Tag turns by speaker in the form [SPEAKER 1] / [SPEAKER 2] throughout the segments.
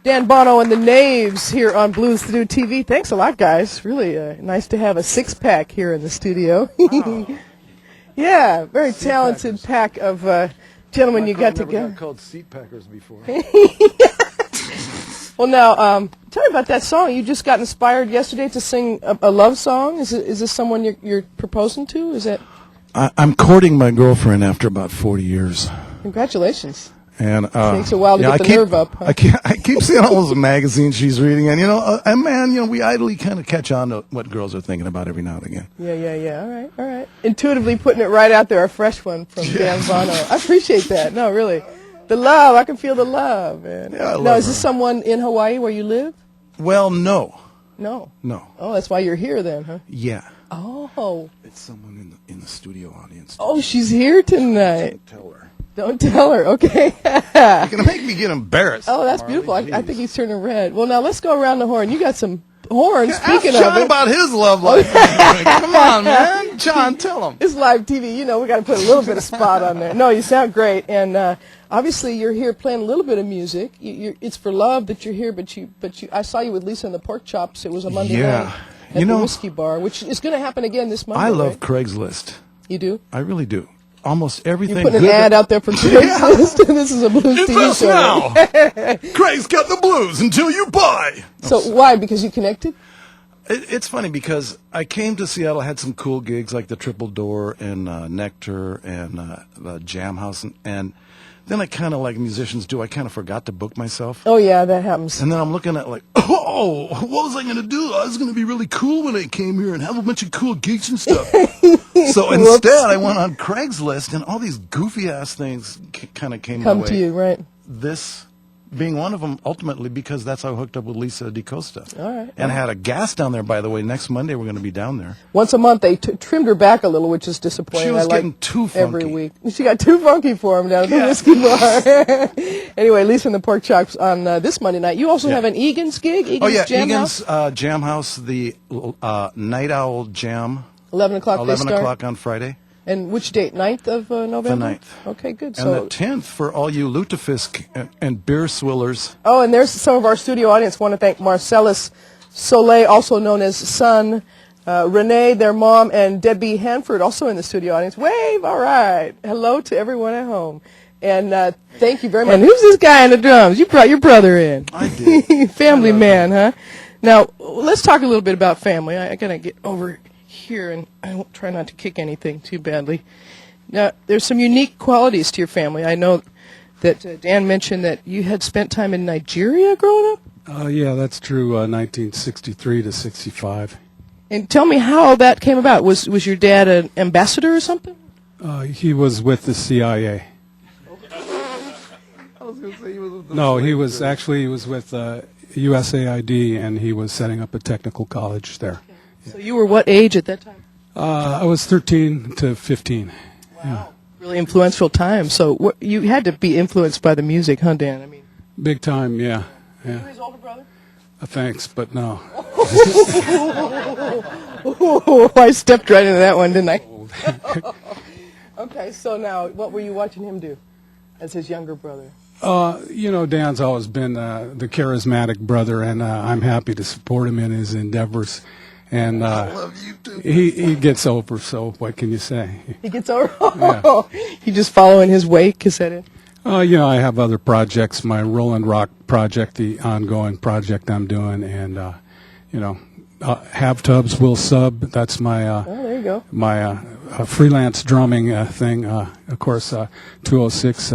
[SPEAKER 1] Dan Bonow and the Knaves here on Blues to Do TV. Thanks a lot, guys. Really nice to have a six-pack here in the studio.
[SPEAKER 2] Wow.
[SPEAKER 1] Yeah, very talented pack of gentlemen you got together.
[SPEAKER 2] Got called seat packers before.
[SPEAKER 1] Well, now, tell me about that song. You just got inspired yesterday to sing a love song. Is this someone you're proposing to? Is that?
[SPEAKER 2] I'm courting my girlfriend after about 40 years.
[SPEAKER 1] Congratulations.
[SPEAKER 2] And
[SPEAKER 1] takes a while to get the nerve up. Huh?
[SPEAKER 2] I keep seeing all those magazines she's reading, and we idly kind of catch on to what girls are thinking about every now and again.
[SPEAKER 1] Yeah. All right. Intuitively putting it right out there, a fresh one from Dan Bonow. I appreciate that. No, really. The love, I can feel the love, man.
[SPEAKER 2] Yeah, I love
[SPEAKER 1] now, is
[SPEAKER 2] her.
[SPEAKER 1] this someone in Hawaii where you live?
[SPEAKER 2] Well, no.
[SPEAKER 1] No.
[SPEAKER 2] Oh,
[SPEAKER 1] that's why you're here then, huh?
[SPEAKER 2] Yeah.
[SPEAKER 1] Oh.
[SPEAKER 2] It's someone in the studio audience.
[SPEAKER 1] Oh, she's here tonight.
[SPEAKER 2] Don't tell her.
[SPEAKER 1] Don't tell her, okay?
[SPEAKER 2] You're going to make me get embarrassed.
[SPEAKER 1] Oh, that's beautiful. I think he's turning red. Well, now let's go around the horn. You got some horns, speaking
[SPEAKER 2] Ask
[SPEAKER 1] of
[SPEAKER 2] John
[SPEAKER 1] it.
[SPEAKER 2] about his love life. Come on, man. John, tell him.
[SPEAKER 1] It's live TV. We got to put a little bit of spot on there. No, you sound great. And obviously you're here playing a little bit of music. It's for love that you're here, but I saw you with Lisa and the Pork Chops. It was a Monday night at the Whiskey Bar, which is going to happen again this Monday.
[SPEAKER 2] I love
[SPEAKER 1] right?
[SPEAKER 2] Craigslist.
[SPEAKER 1] You do?
[SPEAKER 2] I really do. Almost everything.
[SPEAKER 1] You're putting an ad out there for Craigslist. This is a blues TV show.
[SPEAKER 2] Now. Craig's got the blues until you buy.
[SPEAKER 1] So why? Because you connected?
[SPEAKER 2] It's funny because I came to Seattle, had some cool gigs like the Triple Door and Nectar and the Jam House, and then I kind of, like musicians do, I kind of forgot to book myself.
[SPEAKER 1] Oh, yeah, that happens.
[SPEAKER 2] And then I'm looking at what was I going to do? I was going to be really cool when I came here and have a bunch of cool gigs and stuff. So instead, I went on Craigslist, and all these goofy-ass things kind of came my way.
[SPEAKER 1] Come to you, right.
[SPEAKER 2] This being one of them, ultimately, because that's how I hooked up with Lisa DiCosta.
[SPEAKER 1] All right.
[SPEAKER 2] And I had a guest down there, by the way. Next Monday, we're going to be down there.
[SPEAKER 1] Once a month, they trimmed her back a little, which is disappointing.
[SPEAKER 2] She was getting too funky.
[SPEAKER 1] Every week. She got too funky for him down at the Whiskey Bar. Anyway, Lisa and the Pork Chops on this Monday night. You also have an Egan's gig? Egan's Jam
[SPEAKER 2] Egan's
[SPEAKER 1] House?
[SPEAKER 2] Jam House, the Night Owl Jam.
[SPEAKER 1] 11 o'clock
[SPEAKER 2] 11 o'clock on Friday.
[SPEAKER 1] And which date? 9th of November?
[SPEAKER 2] The 9th.
[SPEAKER 1] Okay, good.
[SPEAKER 2] And the 10th for all you lutefisk and beer swillers.
[SPEAKER 1] Oh, and there's some of our studio audience. Want to thank Marcellus Soleil, also known as Son, Renee, their mom, and Debbie Hanford, also in the studio audience. Wave, all right. Hello to everyone at home. And thank you very much. And who's this guy on the drums? You brought your brother in.
[SPEAKER 2] I did.
[SPEAKER 1] Family man, huh? Now, let's talk a little bit about family. I got to get over here, and I won't try not to kick anything too badly. Now, there's some unique qualities to your family. I know that Dan mentioned that you had spent time in Nigeria growing up.
[SPEAKER 3] Yeah, that's true. 1963 to 65.
[SPEAKER 1] And tell me how that came about. Was your dad an ambassador or something?
[SPEAKER 3] He was with the CIA.
[SPEAKER 2] I was going to say he was with the
[SPEAKER 3] No, he was with USAID, and he was setting up a technical college there.
[SPEAKER 1] So you were what age at that time?
[SPEAKER 3] I was 13 to 15.
[SPEAKER 1] Wow.
[SPEAKER 3] Yeah.
[SPEAKER 1] Really influential time. So you had to be influenced by the music, huh, Dan? I mean,
[SPEAKER 3] Big time, yeah.
[SPEAKER 1] you his older brother?
[SPEAKER 3] Thanks, but no.
[SPEAKER 1] Oh, I stepped right into that one, didn't I? Okay, so now, what were you watching him do as his younger brother?
[SPEAKER 3] Dan's always been the charismatic brother, and I'm happy to support him in his endeavors. And
[SPEAKER 2] I love you too.
[SPEAKER 3] he gets over, so what can you say?
[SPEAKER 1] He gets over? Yeah. You just following his wake, is that it?
[SPEAKER 3] I have other projects, my Roland Rock project, the ongoing project I'm doing, and, Have Tubs Will Sub, that's my,
[SPEAKER 1] there you go.
[SPEAKER 3] My freelance drumming thing. Of course, 206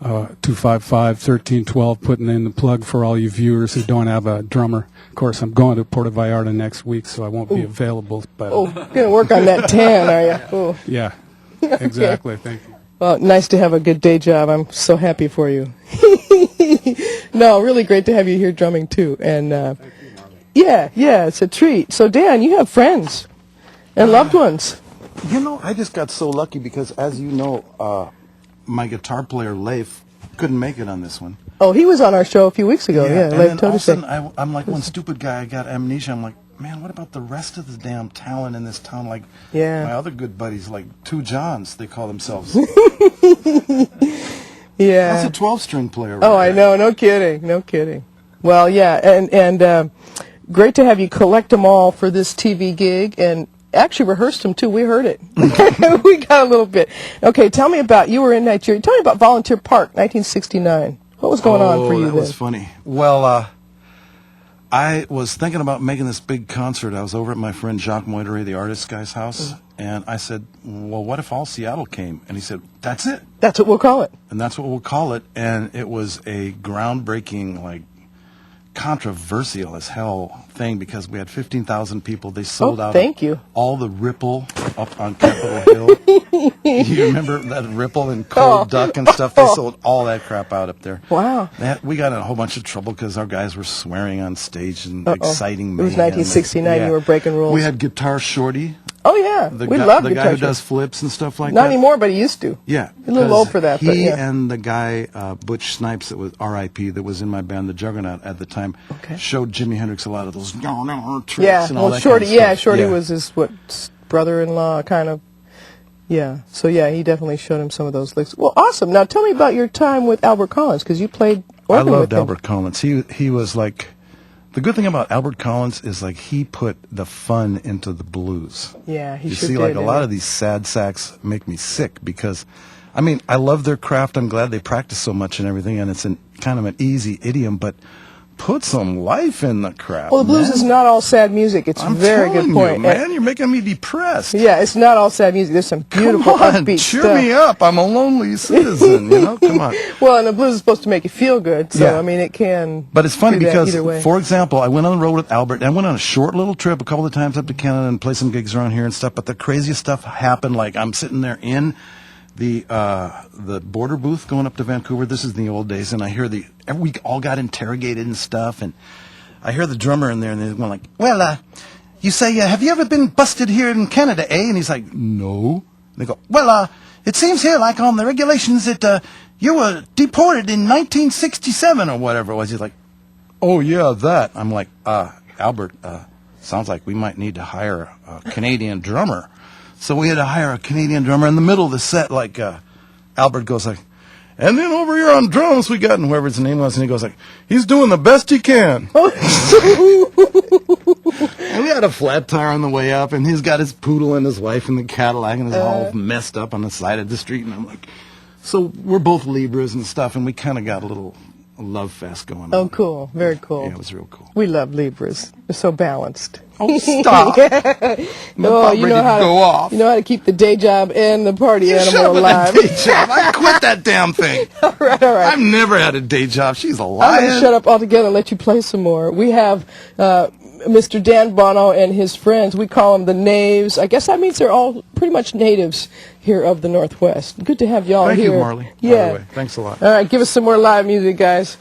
[SPEAKER 3] 255-1312, putting in the plug for all you viewers who don't have a drummer. Of course, I'm going to Puerto Vallarta next week, so I won't be available. But
[SPEAKER 1] going to work on that tan, are you? Ooh.
[SPEAKER 3] Yeah, exactly. Thank you.
[SPEAKER 1] Well, nice to have a good day job. I'm so happy for you. No, really great to have you here drumming, too. And
[SPEAKER 3] Thank you, Marley.
[SPEAKER 1] yeah, it's a treat. So, Dan, you have friends and loved ones.
[SPEAKER 2] I just got so lucky because, as you know, my guitar player, Leif, couldn't make it on this one.
[SPEAKER 1] Oh, he was on our show a few weeks ago. Yeah,
[SPEAKER 2] and
[SPEAKER 1] Leif
[SPEAKER 2] then all of a
[SPEAKER 1] Todesek.
[SPEAKER 2] sudden, I'm like one stupid guy. I got amnesia. I'm like, man, what about the rest of the damn talent in this town? Like, my other good buddies, like Two Johns, they call themselves.
[SPEAKER 1] Yeah.
[SPEAKER 2] That's a 12-string player.
[SPEAKER 1] I know. No kidding. Well, yeah, and great to have you collect them all for this TV gig, and actually rehearsed them too. We heard it. We got a little bit. Okay, tell me about, you were in Nigeria. Tell me about Volunteer Park, 1969. What was going on for you then?
[SPEAKER 2] That was funny. Well, I was thinking about making this big concert. I was over at my friend Jacques Moiteray, the artist guy's house, and I said, well, what if all Seattle came? And he said, that's it.
[SPEAKER 1] That's what we'll call it.
[SPEAKER 2] And that's what we'll call it. And it was a groundbreaking, like, controversial as hell thing because we had 15,000 people. They sold out.
[SPEAKER 1] Thank you.
[SPEAKER 2] All the Ripple up on Capitol Hill. You remember that Ripple and Cold Duck and stuff? They sold all that crap out up there.
[SPEAKER 1] Wow.
[SPEAKER 2] We got in a whole bunch of trouble because our guys were swearing on stage and exciting
[SPEAKER 1] It was
[SPEAKER 2] mayhem.
[SPEAKER 1] 1969.
[SPEAKER 2] Yeah.
[SPEAKER 1] You were breaking rules.
[SPEAKER 2] We had Guitar Shorty.
[SPEAKER 1] Oh, yeah. We love
[SPEAKER 2] the
[SPEAKER 1] Guitar
[SPEAKER 2] guy who
[SPEAKER 1] Shorty.
[SPEAKER 2] does flips and stuff like
[SPEAKER 1] Not
[SPEAKER 2] that.
[SPEAKER 1] Not anymore, but he used to.
[SPEAKER 2] Yeah.
[SPEAKER 1] A little old for that. But
[SPEAKER 2] He
[SPEAKER 1] yeah.
[SPEAKER 2] and the guy, Butch Snipes, that was R.I.P., that was in my band, The Juggernaut, at the time, showed Jimi Hendrix a lot of those tricks and all that
[SPEAKER 1] Shorty,
[SPEAKER 2] kind of stuff.
[SPEAKER 1] Shorty was his, brother-in-law, kind of. Yeah. So, yeah, he definitely showed him some of those licks. Well, awesome. Now, tell me about your time with Albert Collins, because you played organ
[SPEAKER 2] I
[SPEAKER 1] with
[SPEAKER 2] loved
[SPEAKER 1] him.
[SPEAKER 2] Albert Collins. He was like... The good thing about Albert Collins is, like, he put the fun into the blues.
[SPEAKER 1] Yeah, he
[SPEAKER 2] you
[SPEAKER 1] sure
[SPEAKER 2] see,
[SPEAKER 1] did.
[SPEAKER 2] like, a lot of these sad sacks make me sick because, I mean, I love their craft. I'm glad they practice so much and everything, and it's kind of an easy idiom, but put some life in the crap.
[SPEAKER 1] Well, the blues
[SPEAKER 2] man.
[SPEAKER 1] is not all sad music. It's
[SPEAKER 2] I'm
[SPEAKER 1] a very good
[SPEAKER 2] telling
[SPEAKER 1] point.
[SPEAKER 2] you, man, you're making me depressed.
[SPEAKER 1] Yeah, it's not all sad music. There's some beautiful
[SPEAKER 2] Come on,
[SPEAKER 1] upbeat
[SPEAKER 2] cheer
[SPEAKER 1] stuff.
[SPEAKER 2] me up. I'm a lonely citizen, Come on.
[SPEAKER 1] Well, and the blues is supposed to make you feel good, so,
[SPEAKER 2] Yeah.
[SPEAKER 1] I mean, it can
[SPEAKER 2] But it's funny
[SPEAKER 1] do that
[SPEAKER 2] because,
[SPEAKER 1] either way.
[SPEAKER 2] for example, I went on the road with Albert, and I went on a short little trip a couple of times up to Canada and played some gigs around here and stuff, but the craziest stuff happened, like I'm sitting there in the border booth going up to Vancouver. This is in the old days, and I hear we all got interrogated and stuff, and I hear the drummer in there, and they're going like, well, you say, have you ever been busted here in Canada, eh? And he's like, no. And they go, well, it seems here, like on the regulations, that you were deported in 1967 or whatever it was. He's like, oh, yeah, that. I'm like, Albert, sounds like we might need to hire a Canadian drummer. So we had to hire a Canadian drummer. In the middle of the set, like, Albert goes like, and then over here on drums, we got, and whoever his name was, and he goes like, he's doing the best he can. And we had a flat tire on the way up, and he's got his poodle and his wife in the Cadillac, and it's all messed up on the side of the street. And I'm like, so we're both Libras and stuff, and we kind of got a little love fest going on.
[SPEAKER 1] Oh, cool. Very cool.
[SPEAKER 2] Yeah, it was real cool.
[SPEAKER 1] We love Libras. They're so balanced.
[SPEAKER 2] Oh, stop. I'm about ready to go off.
[SPEAKER 1] You know how to keep the day job and the party
[SPEAKER 2] You shut
[SPEAKER 1] animal
[SPEAKER 2] up
[SPEAKER 1] alive.
[SPEAKER 2] with that day job. I quit that damn thing.
[SPEAKER 1] All right.
[SPEAKER 2] I've never had a day job. She's a
[SPEAKER 1] I'm
[SPEAKER 2] liar.
[SPEAKER 1] going to shut up altogether and let you play some more. We have Mr. Dan Bonow and his friends. We call them the Knaves. I guess that means they're all pretty much natives here of the Northwest. Good to have y'all
[SPEAKER 2] Thank
[SPEAKER 1] here.
[SPEAKER 2] you, Marley.
[SPEAKER 1] Yeah.
[SPEAKER 2] By the way. Thanks a lot.
[SPEAKER 1] All right, give us some more live music, guys.